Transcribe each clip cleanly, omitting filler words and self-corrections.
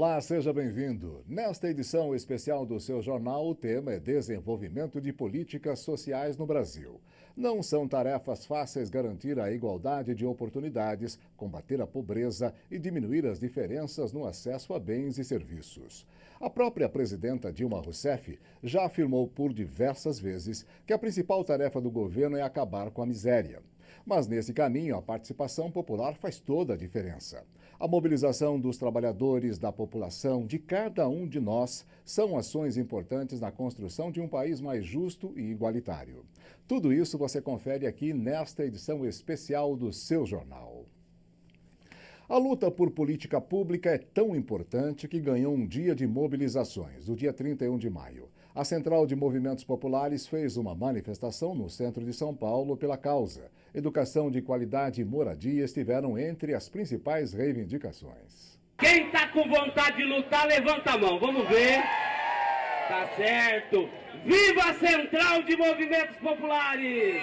Olá, seja bem-vindo. Nesta edição especial do seu jornal, o tema é Desenvolvimento de Políticas Sociais no Brasil. Não são tarefas fáceis garantir a igualdade de oportunidades, combater a pobreza e diminuir as diferenças no acesso a bens e serviços. A própria presidenta Dilma Rousseff já afirmou por diversas vezes que a principal tarefa do governo é acabar com a miséria. Mas nesse caminho, a participação popular faz toda a diferença. A mobilização dos trabalhadores, da população, de cada um de nós, são ações importantes na construção de um país mais justo e igualitário. Tudo isso você confere aqui nesta edição especial do seu jornal. A luta por política pública é tão importante que ganhou um dia de mobilizações, o dia 31 de maio. A Central de Movimentos Populares fez uma manifestação no centro de São Paulo pela causa. Educação de qualidade e moradia estiveram entre as principais reivindicações. Quem está com vontade de lutar, levanta a mão. Vamos ver. Tá certo. Viva a Central de Movimentos Populares!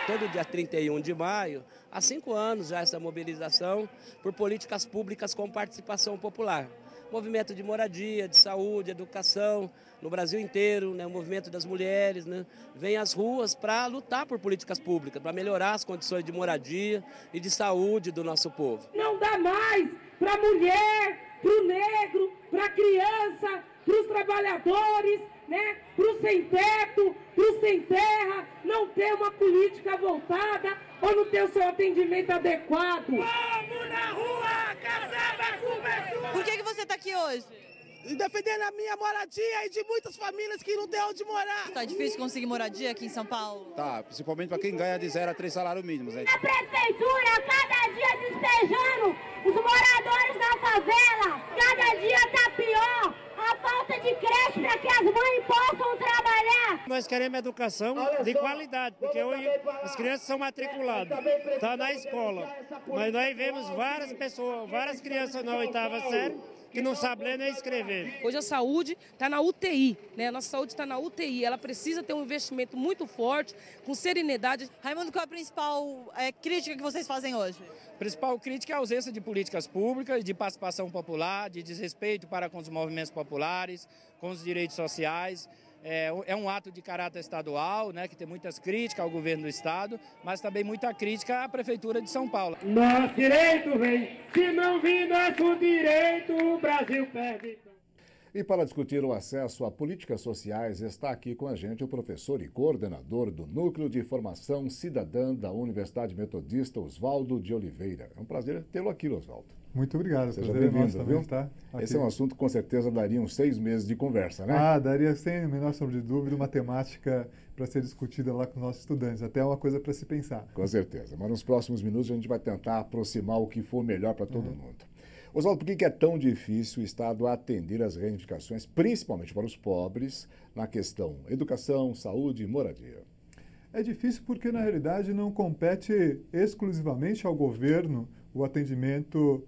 Todo dia 31 de maio, há 5 anos já essa mobilização por políticas públicas com participação popular. Movimento de moradia, de saúde, educação, no Brasil inteiro, né, o movimento das mulheres, né, vem às ruas para lutar por políticas públicas, para melhorar as condições de moradia e de saúde do nosso povo. Não dá mais para a mulher, para o negro, para a criança, para os trabalhadores, né, para o sem teto, para o sem terra, não ter uma política voltada ou não ter o seu atendimento adequado. Vamos na rua, caçada começou! Por que você está aqui hoje? Defendendo a minha moradia e de muitas famílias que não têm onde morar. Tá difícil conseguir moradia aqui em São Paulo? Tá, principalmente para quem ganha de 0 a 3 salários mínimos. Hein? A prefeitura, cada dia despejando os moradores da favela, cada dia tá pior. A falta de creche para que as mães possam trabalhar. Nós queremos educação de qualidade, porque hoje as crianças são matriculadas, estão na escola. Mas nós vemos várias pessoas, várias crianças na 8ª série, que não sabem ler nem escrever. Hoje a saúde está na UTI, né? A nossa saúde está na UTI, ela precisa ter um investimento muito forte, com serenidade. Raimundo, qual é a principal crítica que vocês fazem hoje? A principal crítica é a ausência de políticas públicas, de participação popular, de desrespeito para com os movimentos populares, com os direitos sociais. É um ato de caráter estadual, né, que tem muitas críticas ao governo do estado, mas também muita crítica à prefeitura de São Paulo. Nosso direito vem, se não vir nosso direito, o Brasil perde. E para discutir o acesso a políticas sociais, está aqui com a gente o professor e coordenador do Núcleo de Formação Cidadã da Universidade Metodista, Oswaldo de Oliveira. É um prazer tê-lo aqui, Oswaldo. Muito obrigado. Seja bem-vindo, viu? Tá Esse é um assunto que com certeza daria uns 6 meses de conversa, né? Daria sem a menor sombra de dúvida uma temática para ser discutida lá com os nossos estudantes. Até uma coisa para se pensar. Com certeza. Mas nos próximos minutos a gente vai tentar aproximar o que for melhor para todo mundo. Oswaldo, por que é tão difícil o Estado atender às reivindicações, principalmente para os pobres, na questão educação, saúde e moradia? É difícil porque, na realidade, não compete exclusivamente ao governo o atendimento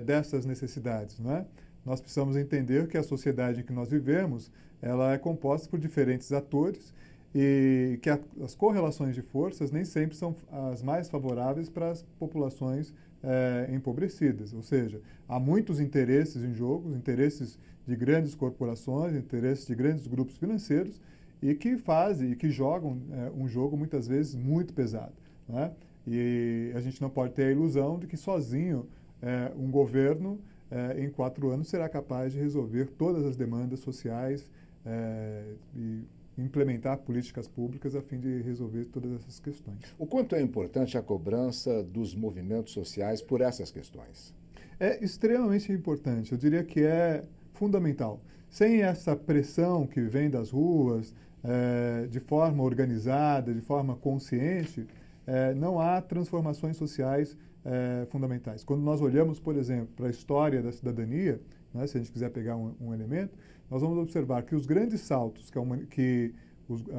dessas necessidades, não é? Nós precisamos entender que a sociedade em que nós vivemos, ela é composta por diferentes atores e que as correlações de forças nem sempre são as mais favoráveis para as populações empobrecidas. Ou seja, há muitos interesses em jogo, interesses de grandes corporações, interesses de grandes grupos financeiros e que fazem e que jogam um jogo muitas vezes muito pesado, não é? E a gente não pode ter a ilusão de que sozinho um governo em 4 anos será capaz de resolver todas as demandas sociais e implementar políticas públicas a fim de resolver todas essas questões. O quanto é importante a cobrança dos movimentos sociais por essas questões? É extremamente importante, eu diria que é fundamental. Sem essa pressão que vem das ruas, de forma organizada, de forma consciente, não há transformações sociais fundamentais. Quando nós olhamos, por exemplo, para a história da cidadania, né, se a gente quiser pegar um elemento, nós vamos observar que os grandes saltos que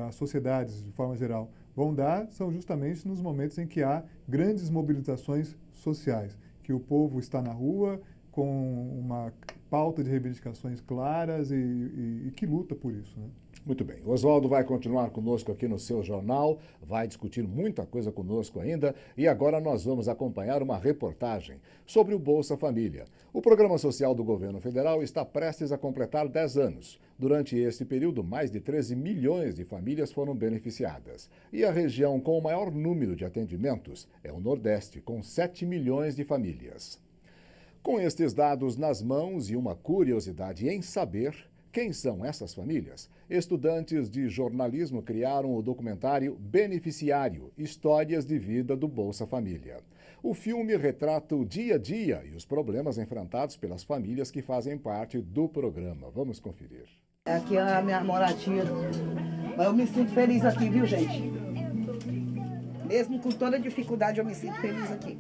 as sociedades, de forma geral, vão dar são justamente nos momentos em que há grandes mobilizações sociais, que o povo está na rua com uma pauta de reivindicações claras e que luta por isso, né? Muito bem. Oswaldo vai continuar conosco aqui no seu jornal, vai discutir muita coisa conosco ainda e agora nós vamos acompanhar uma reportagem sobre o Bolsa Família. O programa social do governo federal está prestes a completar 10 anos. Durante este período, mais de 13 milhões de famílias foram beneficiadas. E a região com o maior número de atendimentos é o Nordeste, com 7 milhões de famílias. Com estes dados nas mãos e uma curiosidade em saber quem são essas famílias, estudantes de jornalismo criaram o documentário Beneficiário, Histórias de Vida do Bolsa Família. O filme retrata o dia a dia e os problemas enfrentados pelas famílias que fazem parte do programa. Vamos conferir. Aqui é a minha moradia, mas eu me sinto feliz aqui, viu, gente? Mesmo com toda a dificuldade, eu me sinto feliz aqui.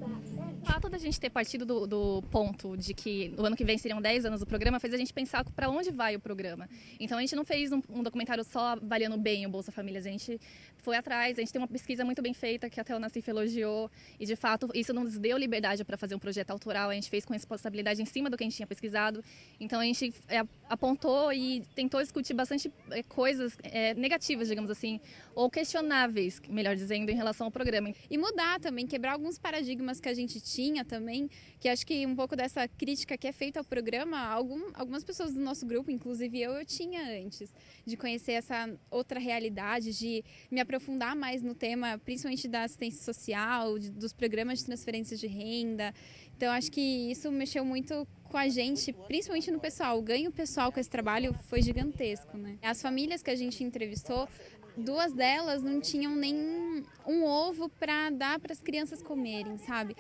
O fato da gente ter partido do ponto de que no ano que vem seriam 10 anos do programa fez a gente pensar para onde vai o programa. Então a gente não fez um documentário só avaliando bem o Bolsa Família, a gente foi atrás, a gente tem uma pesquisa muito bem feita que até o Nassif elogiou e de fato isso nos deu liberdade para fazer um projeto autoral, a gente fez com responsabilidade em cima do que a gente tinha pesquisado. Então a gente apontou e tentou discutir bastante coisas negativas, digamos assim, ou questionáveis, melhor dizendo, em relação ao programa. E mudar também, quebrar alguns paradigmas que a gente tinha também, que acho que um pouco dessa crítica que é feita ao programa, algumas pessoas do nosso grupo, inclusive eu tinha antes, de conhecer essa outra realidade, de me aprofundar mais no tema, principalmente da assistência social, dos programas de transferência de renda. Então acho que isso mexeu muito com a gente, principalmente no pessoal. O ganho pessoal com esse trabalho foi gigantesco, né? As famílias que a gente entrevistou, 2 delas não tinham nem um ovo para dar para as crianças comerem, sabe?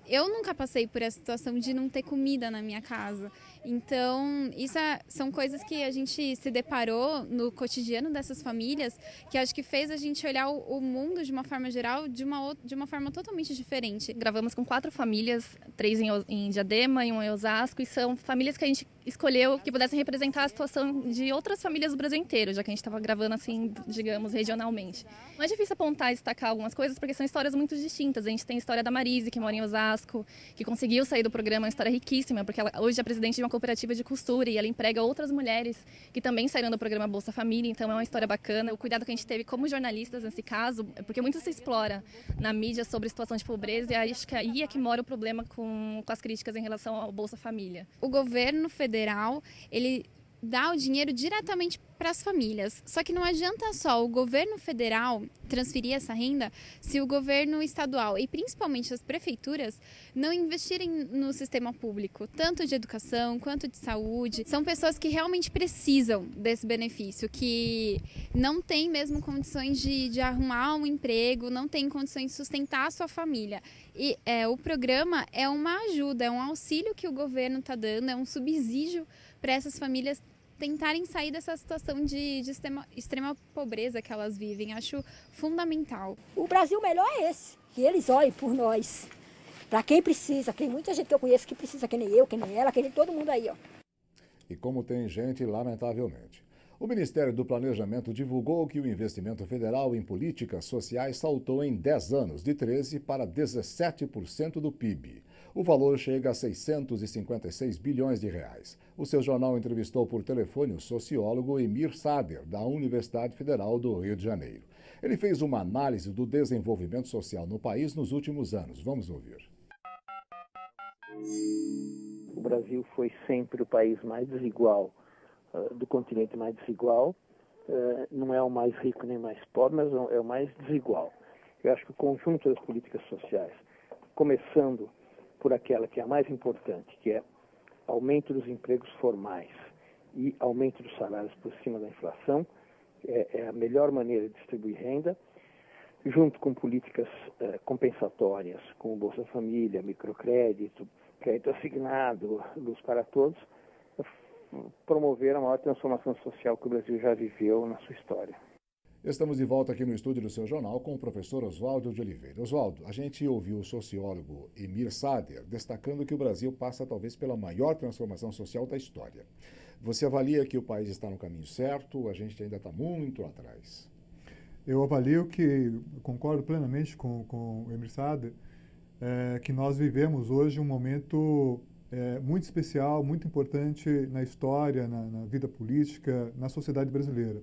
Eu nunca passei por essa situação de não ter comida na minha casa. Então, isso são coisas que a gente se deparou no cotidiano dessas famílias, que acho que fez a gente olhar o mundo de uma forma geral de uma forma totalmente diferente. Gravamos com 4 famílias, 3 em Diadema e 1 em Osasco, e são famílias que a gente escolheu que pudessem representar a situação de outras famílias do Brasil inteiro, já que a gente estava gravando assim, digamos, regionalmente. Não é difícil apontar e destacar algumas coisas, porque são histórias muito distintas. A gente tem a história da Marise, que mora em Osasco, que conseguiu sair do programa, uma história riquíssima, porque ela hoje é presidente de uma cooperativa de costura e ela emprega outras mulheres que também saíram do programa Bolsa Família, então é uma história bacana. O cuidado que a gente teve como jornalistas nesse caso, porque muito se explora na mídia sobre a situação de pobreza, e acho que aí é que mora o problema com as críticas em relação ao Bolsa Família. O governo federal, ele dá o dinheiro diretamente para as famílias. Só que não adianta só o governo federal transferir essa renda se o governo estadual e principalmente as prefeituras não investirem no sistema público, tanto de educação quanto de saúde. São pessoas que realmente precisam desse benefício, que não têm mesmo condições de arrumar um emprego, não têm condições de sustentar a sua família. E o programa é uma ajuda, é um auxílio que o governo está dando, é um subsídio para essas famílias tentarem sair dessa situação de extrema pobreza que elas vivem. Acho fundamental. O Brasil melhor é esse, que eles olhem por nós. Para quem precisa, tem muita gente que eu conheço que precisa, que nem eu, que nem ela, que nem todo mundo aí, ó. E como tem gente, lamentavelmente. O Ministério do Planejamento divulgou que o investimento federal em políticas sociais saltou em 10 anos, de 13% para 17% do PIB. O valor chega a 656 bilhões de reais. O seu jornal entrevistou por telefone o sociólogo Emir Sader, da Universidade Federal do Rio de Janeiro. Ele fez uma análise do desenvolvimento social no país nos últimos anos. Vamos ouvir. O Brasil foi sempre o país mais desigual, do continente mais desigual. Não é o mais rico nem mais pobre, mas é o mais desigual. Eu acho que o conjunto das políticas sociais, começando por aquela que é a mais importante, que é aumento dos empregos formais e aumento dos salários por cima da inflação, é a melhor maneira de distribuir renda, junto com políticas compensatórias, como Bolsa Família, microcrédito, crédito assignado, luz para todos, promover a maior transformação social que o Brasil já viveu na sua história. Estamos de volta aqui no estúdio do seu jornal com o professor Oswaldo de Oliveira. Oswaldo, a gente ouviu o sociólogo Emir Sader destacando que o Brasil passa talvez pela maior transformação social da história. Você avalia que o país está no caminho certo? A gente ainda está muito atrás. Eu avalio que, concordo plenamente com o Emir Sader, que nós vivemos hoje um momento muito especial, muito importante na história, na vida política, na sociedade brasileira.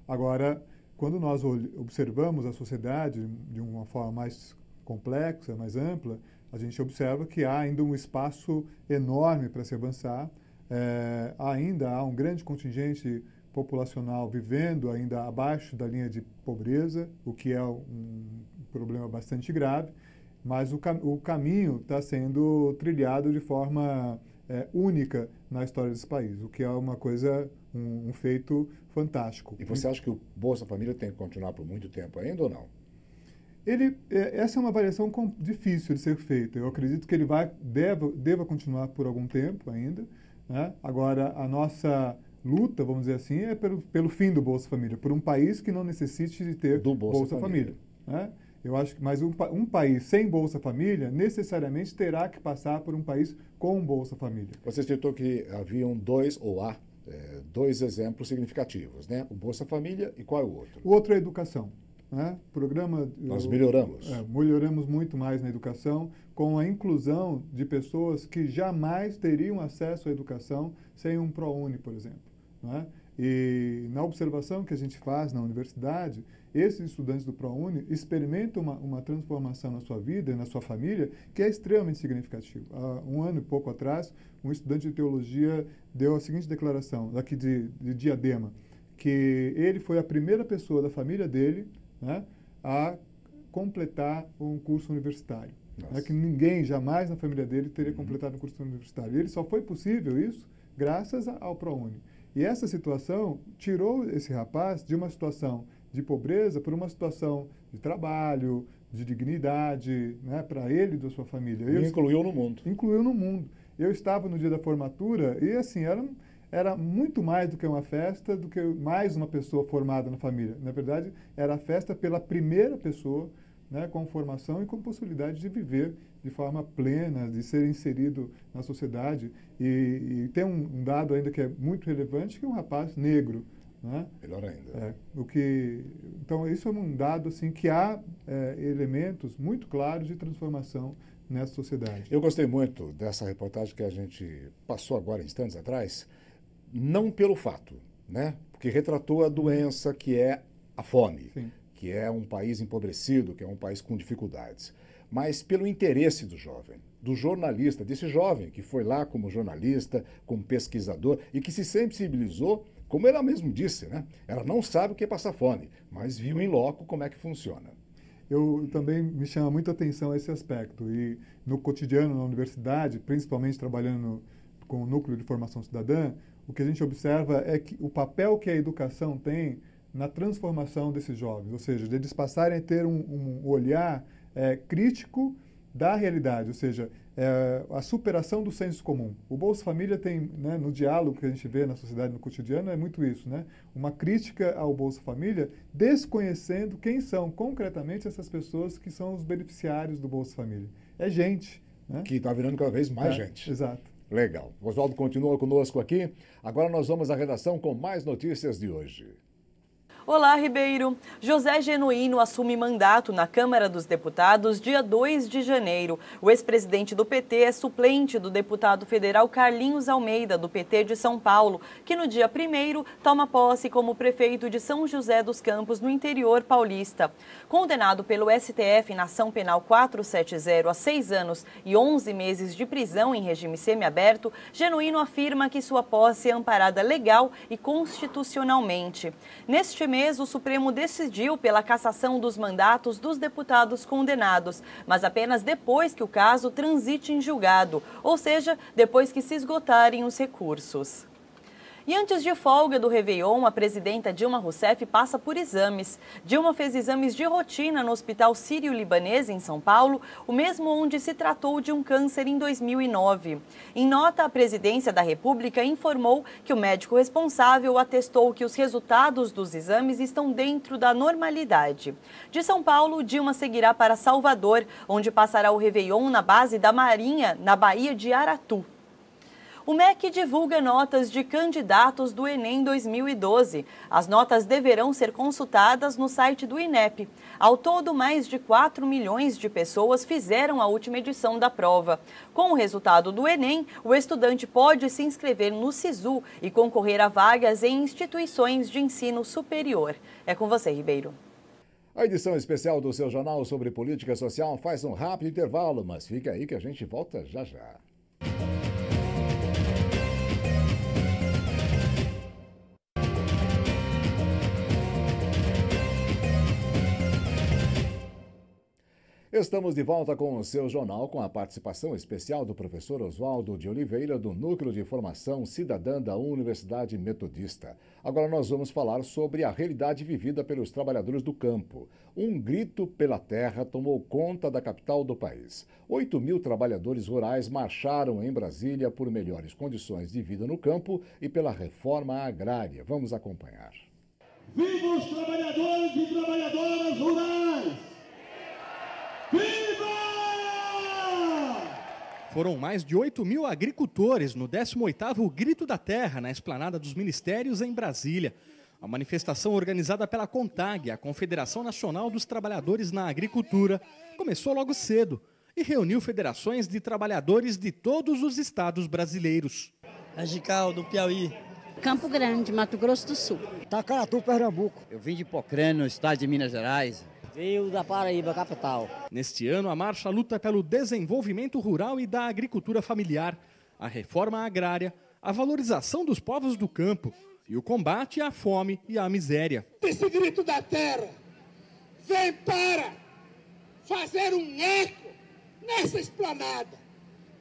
Agora, quando nós observamos a sociedade de uma forma mais complexa, mais ampla, a gente observa que há ainda um espaço enorme para se avançar. Ainda há um grande contingente populacional vivendo ainda abaixo da linha de pobreza, o que é um problema bastante grave, mas o caminho está sendo trilhado de forma única na história desse país, o que é uma coisa, um feito fantástico. E você acha que o Bolsa Família tem que continuar por muito tempo ainda ou não? Essa é uma avaliação difícil de ser feita. Eu acredito que ele deva continuar por algum tempo ainda, né? Agora, a nossa luta, vamos dizer assim, é pelo fim do Bolsa Família, por um país que não necessite de ter Bolsa Família, né? Eu acho que, mas um país sem Bolsa Família necessariamente terá que passar por um país com Bolsa Família. Você citou que haviam há dois exemplos significativos, né? O Bolsa Família e qual é o outro? O outro é a educação, né? Nós melhoramos. Melhoramos muito mais na educação, com a inclusão de pessoas que jamais teriam acesso à educação sem um ProUni, por exemplo, né? E na observação que a gente faz na universidade, esses estudantes do ProUni experimentam uma transformação na sua vida e na sua família que é extremamente significativa. Há um ano e pouco atrás, um estudante de teologia deu a seguinte declaração, daqui de Diadema, que ele foi a primeira pessoa da família dele, né, a completar um curso universitário. Né, que ninguém jamais na família dele teria completado um curso universitário. E ele só foi possível isso graças ao ProUni. E essa situação tirou esse rapaz de uma situação de pobreza para uma situação de trabalho, de dignidade, né, para ele e da sua família. E incluiu no mundo. Incluiu no mundo. Eu estava no dia da formatura e, assim, era muito mais do que uma festa, do que mais uma pessoa formada na família. Na verdade, era a festa pela primeira pessoa, né, com formação e com possibilidade de viver de forma plena, de ser inserido na sociedade. E tem um dado ainda que é muito relevante, que é um rapaz negro, né? Melhor ainda. Então, isso é um dado assim, que há elementos muito claros de transformação nessa sociedade. Eu gostei muito dessa reportagem que a gente passou agora, instantes atrás, não pelo fato, né? Porque retratou a doença que é a fome. Sim. Que é um país empobrecido, que é um país com dificuldades, mas pelo interesse do jovem, do jornalista, desse jovem que foi lá como jornalista, como pesquisador e que se sensibilizou, como ela mesmo disse, né? Ela não sabe o que é passar fome, mas viu em loco como é que funciona. Eu também me chama muita atenção esse aspecto e no cotidiano na universidade, principalmente trabalhando com o núcleo de formação cidadã, o que a gente observa é que o papel que a educação tem na transformação desses jovens, ou seja, de eles passarem a ter um olhar crítico da realidade, ou seja, a superação do senso comum. O Bolsa Família tem, né, no diálogo que a gente vê na sociedade, no cotidiano, é muito isso, né? Uma crítica ao Bolsa Família, desconhecendo quem são concretamente essas pessoas que são os beneficiários do Bolsa Família. É gente, né? Que está virando cada vez mais gente. Exato. Legal. O Oswaldo continua conosco aqui. Agora nós vamos à redação com mais notícias de hoje. Olá, Ribeiro. José Genuíno assume mandato na Câmara dos Deputados dia 2 de janeiro. O ex-presidente do PT é suplente do deputado federal Carlinhos Almeida, do PT de São Paulo, que no dia 1º toma posse como prefeito de São José dos Campos, no interior paulista. Condenado pelo STF na ação penal 470 a 6 anos e 11 meses de prisão em regime semiaberto, Genuíno afirma que sua posse é amparada legal e constitucionalmente. Neste mês, o Supremo decidiu pela cassação dos mandatos dos deputados condenados, mas apenas depois que o caso transite em julgado, ou seja, depois que se esgotarem os recursos. E antes de folga do Réveillon, a presidenta Dilma Rousseff passa por exames. Dilma fez exames de rotina no Hospital Sírio-Libanês, em São Paulo, o mesmo onde se tratou de um câncer em 2009. Em nota, a presidência da República informou que o médico responsável atestou que os resultados dos exames estão dentro da normalidade. De São Paulo, Dilma seguirá para Salvador, onde passará o Réveillon na base da Marinha, na Baía de Aratu. O MEC divulga notas de candidatos do Enem 2012. As notas deverão ser consultadas no site do INEP. Ao todo, mais de 4 milhões de pessoas fizeram a última edição da prova. Com o resultado do Enem, o estudante pode se inscrever no SISU e concorrer a vagas em instituições de ensino superior. É com você, Ribeiro. A edição especial do seu jornal sobre política social faz um rápido intervalo, mas fica aí que a gente volta já já. Estamos de volta com o seu jornal, com a participação especial do professor Oswaldo de Oliveira, do Núcleo de Formação Cidadã da Universidade Metodista. Agora nós vamos falar sobre a realidade vivida pelos trabalhadores do campo. Um grito pela terra tomou conta da capital do país. 8 mil trabalhadores rurais marcharam em Brasília por melhores condições de vida no campo e pela reforma agrária. Vamos acompanhar. Viva os trabalhadores e trabalhadoras rurais! Viva! Foram mais de 8 mil agricultores no 18º Grito da Terra, na Esplanada dos Ministérios, em Brasília. A manifestação organizada pela CONTAG, a Confederação Nacional dos Trabalhadores na Agricultura, começou logo cedo e reuniu federações de trabalhadores de todos os estados brasileiros. Agical, do Piauí. Campo Grande, Mato Grosso do Sul. Tacaratu, Pernambuco. Eu vim de Pocrane, no estado de Minas Gerais. Veio da Paraíba, capital. Neste ano, a marcha luta pelo desenvolvimento rural e da agricultura familiar, a reforma agrária, a valorização dos povos do campo e o combate à fome e à miséria. Esse grito da terra vem para fazer um eco nessa esplanada,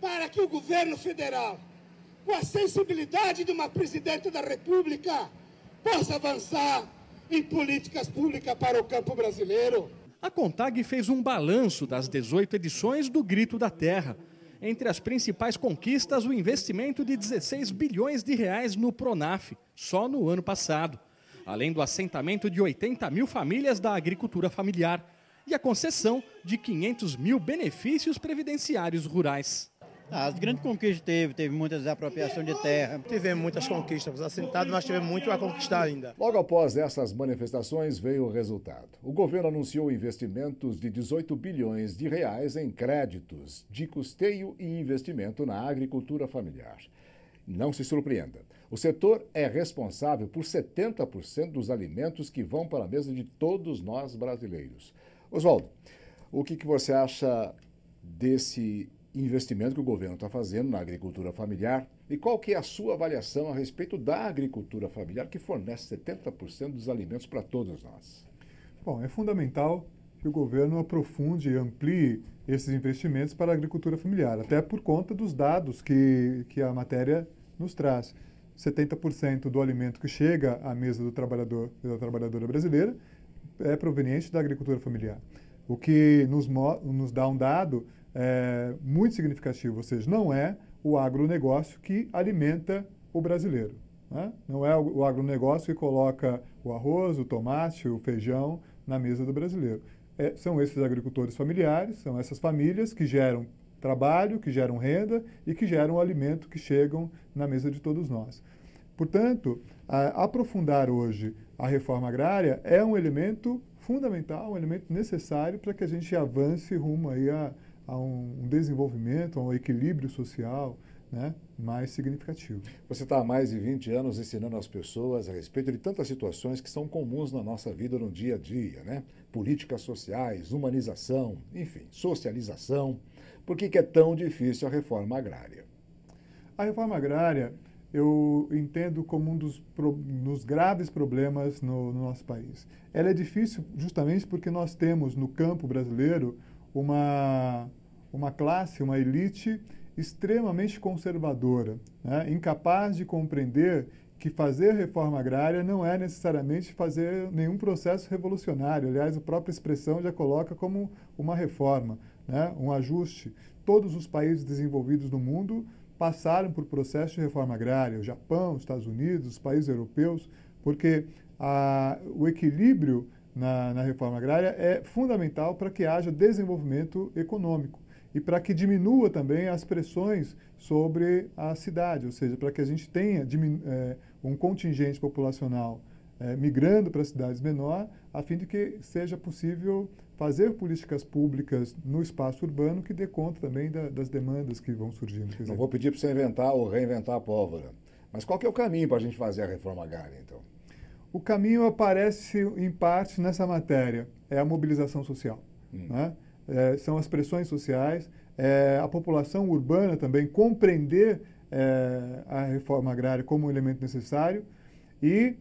para que o governo federal, com a sensibilidade de uma presidente da República, possa avançar em políticas públicas para o campo brasileiro. A CONTAG fez um balanço das 18 edições do Grito da Terra. Entre as principais conquistas, o investimento de 16 bilhões de reais no Pronaf, só no ano passado. Além do assentamento de 80 mil famílias da agricultura familiar e a concessão de 500 mil benefícios previdenciários rurais. As grandes conquistas teve muita desapropriação de terra. Tivemos muitas conquistas, assentados, mas tivemos muito a conquistar ainda. Logo após essas manifestações veio o resultado. O governo anunciou investimentos de 18 bilhões de reais em créditos de custeio e investimento na agricultura familiar. Não se surpreenda, o setor é responsável por 70% dos alimentos que vão para a mesa de todos nós brasileiros. Oswaldo, o que você acha desse investimento que o governo está fazendo na agricultura familiar e qual que é a sua avaliação a respeito da agricultura familiar que fornece 70% dos alimentos para todos nós? Bom, é fundamental que o governo aprofunde e amplie esses investimentos para a agricultura familiar, até por conta dos dados que a matéria nos traz. 70% do alimento que chega à mesa do trabalhador e da trabalhadora brasileira é proveniente da agricultura familiar, o que nos dá um dado muito significativo, ou seja, não é o agronegócio que alimenta o brasileiro, né? Não é o agronegócio que coloca o arroz, o tomate, o feijão na mesa do brasileiro. São esses agricultores familiares, são essas famílias que geram trabalho, que geram renda e que geram alimento que chegam na mesa de todos nós. Portanto, aprofundar hoje a reforma agrária é um elemento fundamental, um elemento necessário para que a gente avance rumo aí a um desenvolvimento, a um equilíbrio social, né, mais significativo. Você está há mais de 20 anos ensinando as pessoas a respeito de tantas situações que são comuns na nossa vida no dia a dia, né? Políticas sociais, humanização, enfim, socialização. Por que é tão difícil a reforma agrária? A reforma agrária eu entendo como um dos graves problemas no nosso país. Ela é difícil justamente porque nós temos no campo brasileiro uma classe, uma elite extremamente conservadora, né? Incapaz de compreender que fazer reforma agrária não é necessariamente fazer nenhum processo revolucionário. Aliás, a própria expressão já coloca como uma reforma, né? Um ajuste. Todos os países desenvolvidos do mundo passaram por processo de reforma agrária, o Japão, os Estados Unidos, os países europeus, porque o equilíbrio na reforma agrária é fundamental para que haja desenvolvimento econômico. e para que diminua também as pressões sobre a cidade, ou seja, para que a gente tenha um contingente populacional migrando para cidades menor, a fim de que seja possível fazer políticas públicas no espaço urbano que dê conta também das demandas que vão surgindo. Não vou pedir para você inventar ou reinventar a pólvora, mas qual que é o caminho para a gente fazer a reforma agrária, então? O caminho aparece, em parte, nessa matéria, é a mobilização social. Né? São as pressões sociais, a população urbana também compreender a reforma agrária como um elemento necessário e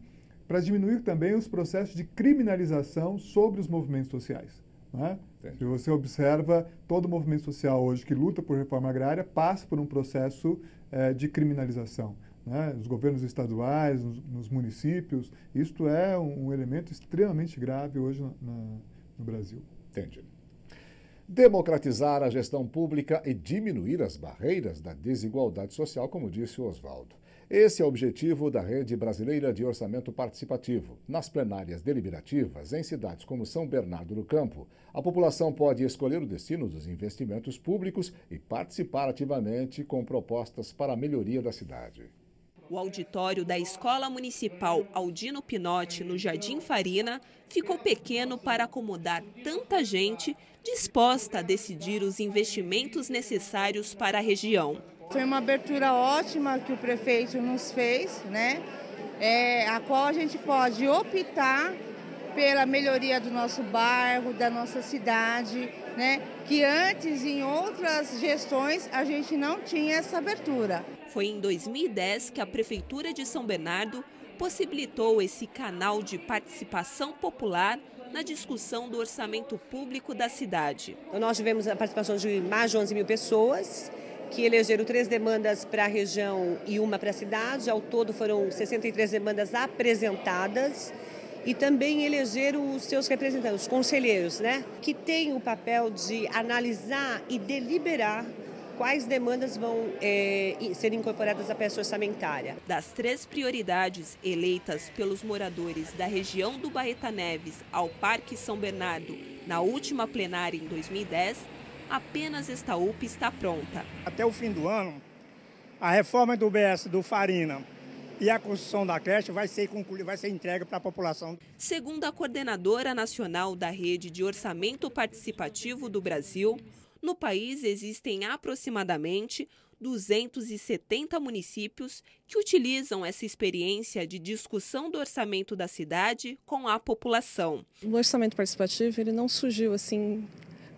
para diminuir também os processos de criminalização sobre os movimentos sociais. Né? Se você observa, todo movimento social hoje que luta por reforma agrária passa por um processo de criminalização. Né? Os governos estaduais, nos municípios, isto é um elemento extremamente grave hoje no Brasil. Entendi. Democratizar a gestão pública e diminuir as barreiras da desigualdade social, como disse o Oswaldo. Esse é o objetivo da Rede Brasileira de Orçamento Participativo. Nas plenárias deliberativas, em cidades como São Bernardo do Campo, a população pode escolher o destino dos investimentos públicos e participar ativamente com propostas para a melhoria da cidade. O auditório da Escola Municipal Aldino Pinotti, no Jardim Farina, ficou pequeno para acomodar tanta gente disposta a decidir os investimentos necessários para a região. Foi uma abertura ótima que o prefeito nos fez, né? A qual a gente pode optar pela melhoria do nosso bairro, da nossa cidade, né? Que antes, em outras gestões, a gente não tinha essa abertura. Foi em 2010 que a Prefeitura de São Bernardo possibilitou esse canal de participação popular na discussão do orçamento público da cidade. Nós tivemos a participação de mais de 11 mil pessoas, que elegeram 3 demandas para a região e uma para a cidade. Ao todo foram 63 demandas apresentadas e também elegeram os seus representantes, os conselheiros, né? Que têm o papel de analisar e deliberar quais demandas vão ser incorporadas à peça orçamentária. Das 3 prioridades eleitas pelos moradores da região do Baeta Neves ao Parque São Bernardo na última plenária em 2010, apenas esta UPA está pronta. Até o fim do ano, a reforma do UBS do Farina e a construção da creche vai ser concluída, vai ser entregue para a população. Segundo a coordenadora nacional da Rede de Orçamento Participativo do Brasil, no país existem aproximadamente 270 municípios que utilizam essa experiência de discussão do orçamento da cidade com a população. O orçamento participativo ele não surgiu assim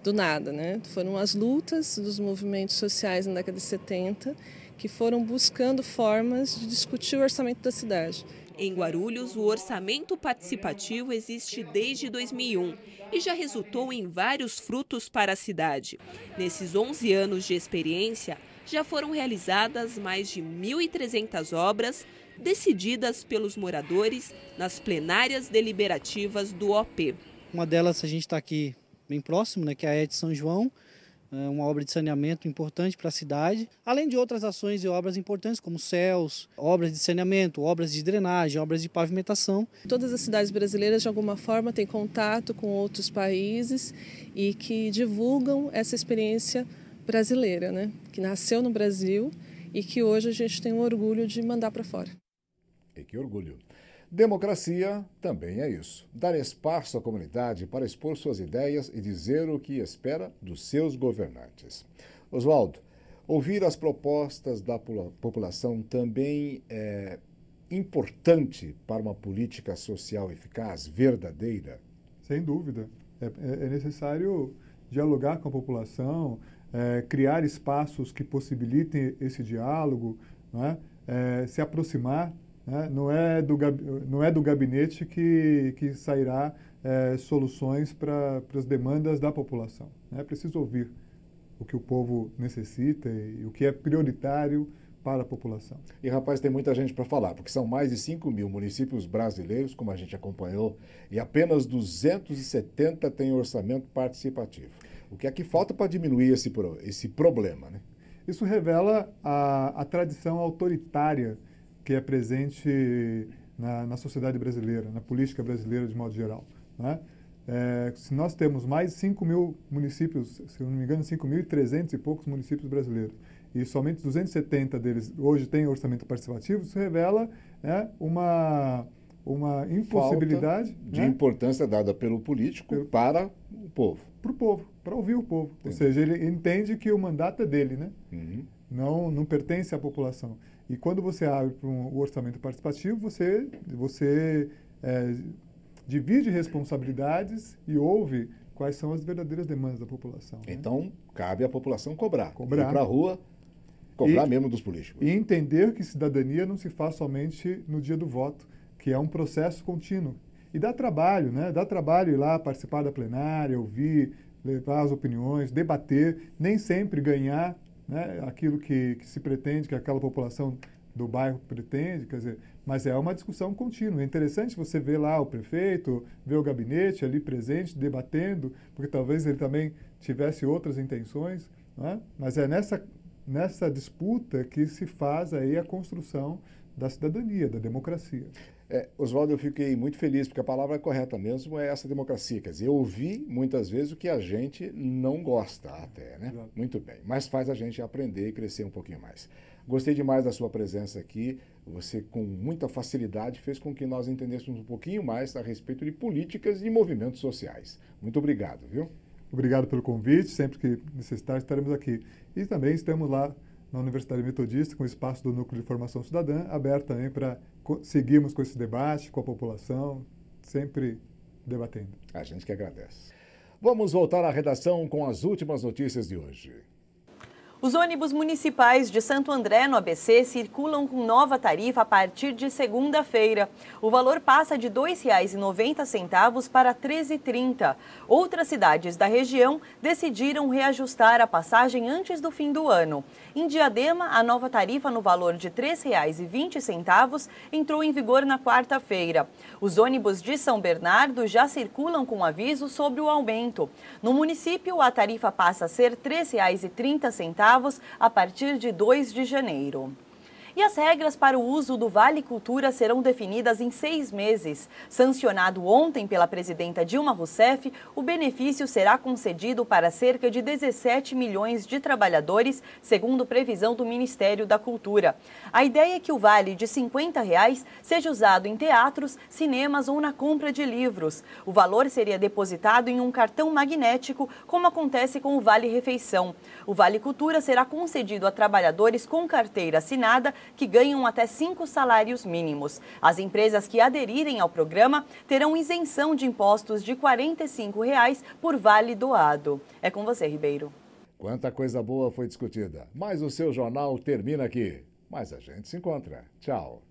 do nada, né? Foram as lutas dos movimentos sociais na década de 70 que foram buscando formas de discutir o orçamento da cidade. Em Guarulhos, o orçamento participativo existe desde 2001 e já resultou em vários frutos para a cidade. Nesses 11 anos de experiência, já foram realizadas mais de 1.300 obras decididas pelos moradores nas plenárias deliberativas do OP. Uma delas a gente está aqui bem próximo, né, que é a ED São João, uma obra de saneamento importante para a cidade, além de outras ações e obras importantes como céus, obras de saneamento, obras de drenagem, obras de pavimentação. Todas as cidades brasileiras de alguma forma têm contato com outros países e que divulgam essa experiência brasileira, né? Que nasceu no Brasil e que hoje a gente tem o orgulho de mandar para fora. E que orgulho! Democracia também é isso. Dar espaço à comunidade para expor suas ideias e dizer o que espera dos seus governantes. Oswaldo, ouvir as propostas da população também é importante para uma política social eficaz, verdadeira? Sem dúvida. É necessário dialogar com a população, criar espaços que possibilitem esse diálogo, né? Se aproximar. Não é do gabinete que sairá soluções para as demandas da população. É preciso ouvir o que o povo necessita e o que é prioritário para a população. E, rapaz, tem muita gente para falar, porque são mais de 5 mil municípios brasileiros, como a gente acompanhou, e apenas 270 têm orçamento participativo. O que é que falta para diminuir esse problema, né? Isso revela a tradição autoritária que é presente na sociedade brasileira, na política brasileira de modo geral. Né? se nós temos mais de 5 mil municípios, se eu não me engano, 5.300 e poucos municípios brasileiros, e somente 270 deles hoje têm orçamento participativo, isso revela uma impossibilidade de importância dada pelo político para o povo. Para o povo, para ouvir o povo. Sim. Ou seja, ele entende que o mandato é dele, né? Não pertence à população. E quando você abre para o orçamento participativo, você divide responsabilidades e ouve quais são as verdadeiras demandas da população. Então, né? Cabe à população cobrar. Ir para a rua, cobrar mesmo dos políticos. E entender que cidadania não se faz somente no dia do voto, que é um processo contínuo. E dá trabalho, né? Dá trabalho ir lá participar da plenária, ouvir, levar as opiniões, debater, nem sempre ganhar, né, aquilo que se pretende, que aquela população do bairro pretende, quer dizer, mas é uma discussão contínua. É interessante você ver lá o prefeito, ver o gabinete ali presente, debatendo, porque talvez ele também tivesse outras intenções, né? Mas é nessa disputa que se faz aí a construção da cidadania, da democracia. Oswaldo, eu fiquei muito feliz, porque a palavra correta mesmo é essa democracia. Quer dizer, eu ouvi muitas vezes o que a gente não gosta até, né? Exato. Muito bem, mas faz a gente aprender e crescer um pouquinho mais. Gostei demais da sua presença aqui. Você, com muita facilidade, fez com que nós entendêssemos um pouquinho mais a respeito de políticas e movimentos sociais. Muito obrigado, viu? Obrigado pelo convite. Sempre que necessitar, estaremos aqui. E também estamos lá na Universidade Metodista, com o espaço do Núcleo de Formação Cidadã, aberto também para seguirmos com esse debate, com a população, sempre debatendo. A gente que agradece. Vamos voltar à redação com as últimas notícias de hoje. Os ônibus municipais de Santo André, no ABC, circulam com nova tarifa a partir de segunda-feira. O valor passa de R$ 2,90 para R$ 13,30. Outras cidades da região decidiram reajustar a passagem antes do fim do ano. Em Diadema, a nova tarifa no valor de R$ 3,20 entrou em vigor na quarta-feira. Os ônibus de São Bernardo já circulam com aviso sobre o aumento. No município, a tarifa passa a ser R$ 3,30 a partir de 2 de janeiro. E as regras para o uso do Vale Cultura serão definidas em 6 meses. Sancionado ontem pela presidenta Dilma Rousseff, o benefício será concedido para cerca de 17 milhões de trabalhadores, segundo previsão do Ministério da Cultura. A ideia é que o vale de R$ 50 seja usado em teatros, cinemas ou na compra de livros. O valor seria depositado em um cartão magnético, como acontece com o Vale Refeição. O Vale Cultura será concedido a trabalhadores com carteira assinada que ganham até 5 salários mínimos. As empresas que aderirem ao programa terão isenção de impostos de R$ 45 por vale doado. É com você, Ribeiro. Quanta coisa boa foi discutida. Mas o seu jornal termina aqui. Mas a gente se encontra. Tchau.